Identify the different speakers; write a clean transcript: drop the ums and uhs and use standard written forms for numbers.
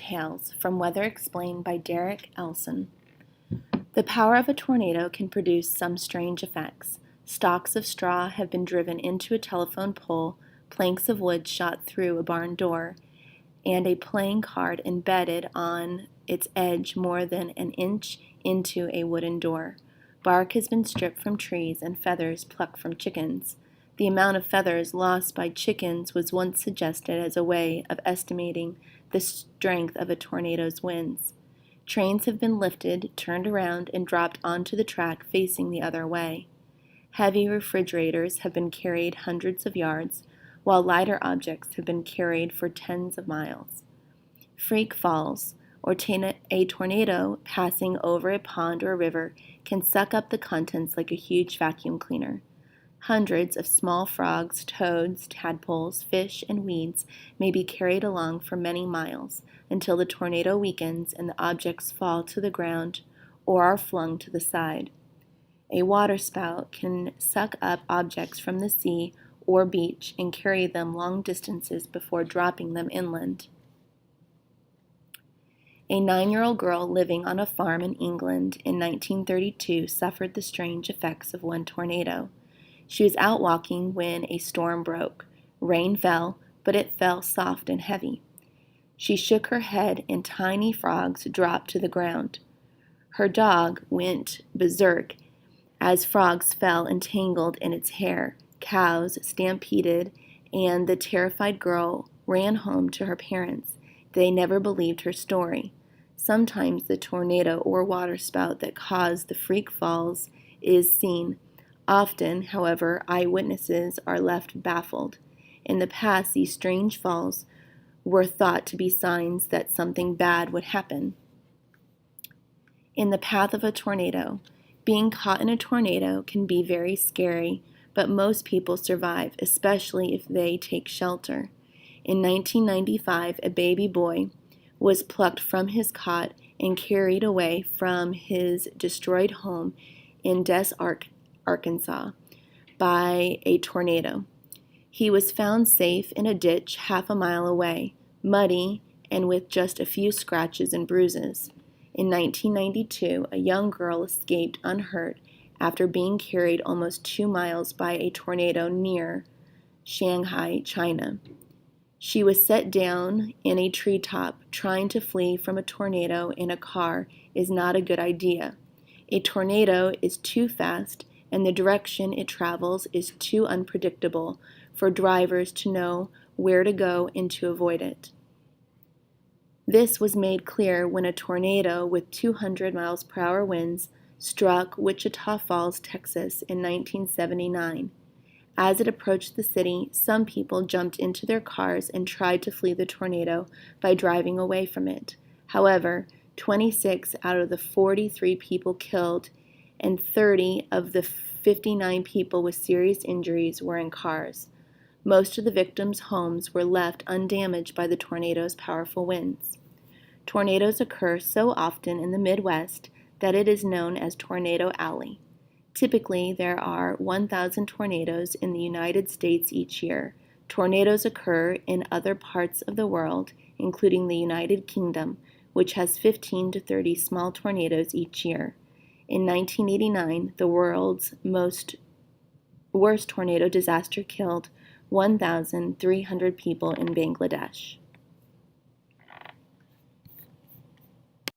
Speaker 1: Tales from Weather Explained by Derek Elson. The power of a tornado can produce some strange effects. Stalks of straw have been driven into a telephone pole, planks of wood shot through a barn door, and a playing card embedded on its edge more than an inch into a wooden door. Bark has been stripped from trees and feathers plucked from chickens. The amount of feathers lost by chickens was once suggested as a way of estimating the strength of a tornado's winds. Trains have been lifted, turned around, and dropped onto the track facing the other way. Heavy refrigerators have been carried hundreds of yards, while lighter objects have been carried for tens of miles. Freak falls, or a tornado passing over a pond or river, can suck up the contents like a huge vacuum cleaner. Hundreds of small frogs, toads, tadpoles, fish, and weeds may be carried along for many miles until the tornado weakens and the objects fall to the ground or are flung to the side. A waterspout can suck up objects from the sea or beach and carry them long distances before dropping them inland. A 9-year-old girl living on a farm in England in 1932 suffered the strange effects of one tornado. She was out walking when a storm broke. Rain fell, but it fell soft and heavy. She shook her head and tiny frogs dropped to the ground. Her dog went berserk as frogs fell entangled in its hair. Cows stampeded, and the terrified girl ran home to her parents. They never believed her story. Sometimes the tornado or waterspout that caused the freak falls is seen. Often, however, eyewitnesses are left baffled. In the past, these strange falls were thought to be signs that something bad would happen. In the path of a tornado. Being caught in a tornado can be very scary, but most people survive, especially if they take shelter. In 1995, a baby boy was plucked from his cot and carried away from his destroyed home in Des Arkansas, by a tornado. He was found safe in a ditch half a mile away, muddy and with just a few scratches and bruises. In 1992, a young girl escaped unhurt after being carried almost 2 miles by a tornado near Shanghai, China. She was set down in a treetop. Trying to flee from a tornado in a car is not a good idea. A tornado is too fast, and the direction it travels is too unpredictable for drivers to know where to go and to avoid it. This was made clear when a tornado with 200 miles per hour winds struck Wichita Falls, Texas in 1979. As it approached the city, some people jumped into their cars and tried to flee the tornado by driving away from it. However, 26 out of the 43 people killed and 30 of the 59 people with serious injuries were in cars. Most of the victims' homes were left undamaged by the tornado's powerful winds. Tornadoes occur so often in the Midwest that it is known as Tornado Alley. Typically, there are 1,000 tornadoes in the United States each year. Tornadoes occur in other parts of the world, including the United Kingdom, which has 15 to 30 small tornadoes each year. In 1989, the world's worst tornado disaster killed 1,300 people in Bangladesh.